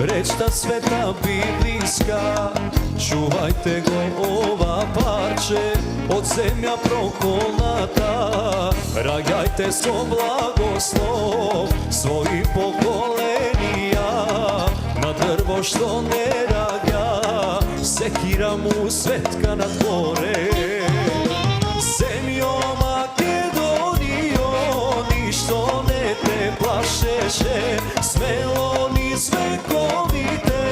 речта света библиска, чувајте го ова парче од земја проколната. Раѓајте со благослов своји поколенија, на дрво што не раѓа, секира му светка надворе. Земјо Македонијо, ништо не те плашеше, смело низ вековите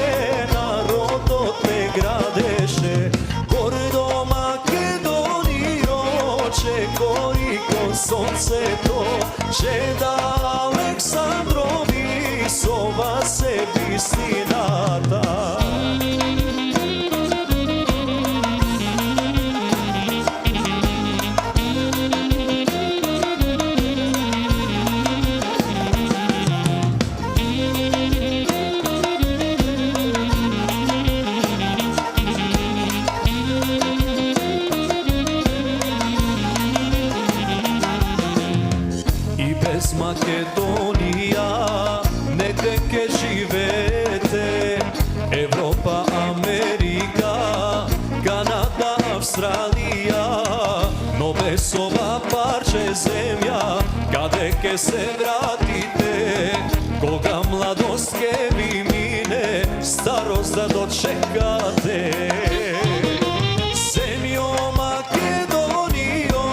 народот те градеше. Гордо Македонијо, че гори кон сонцето, чеда Александрови, со вас е вистината. Без Македонија негде ке живеете, Европа, Америка, Канада, Австралија, но без ова парче земја, каде ке се вратите, кога младост ке ви мине, старост да дочекате. Земјо Македонијо,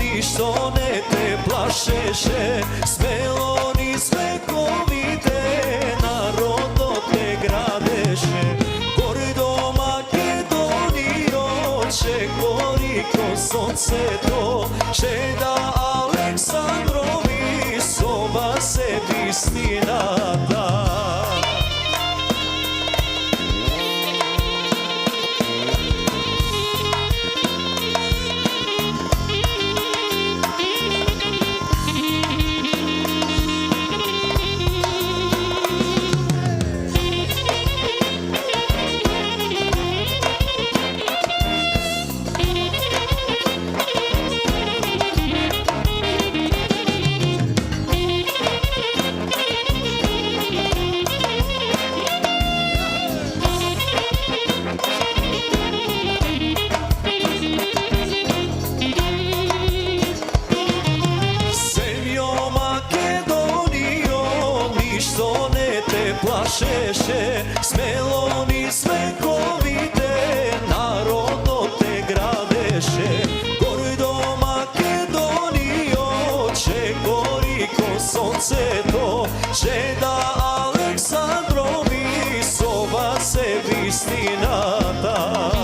ништо не те плашеше, смело низ вековите народот те градеше. Гордо Македонијо, че гори кон сонцето, чеда Александрови, со вас е вистината. Ништо не те плашеше, смело низ вековите народот те градеше. Гордо Македонијо, че гори кон сонцето, чеда Александрови, со вас е вистината.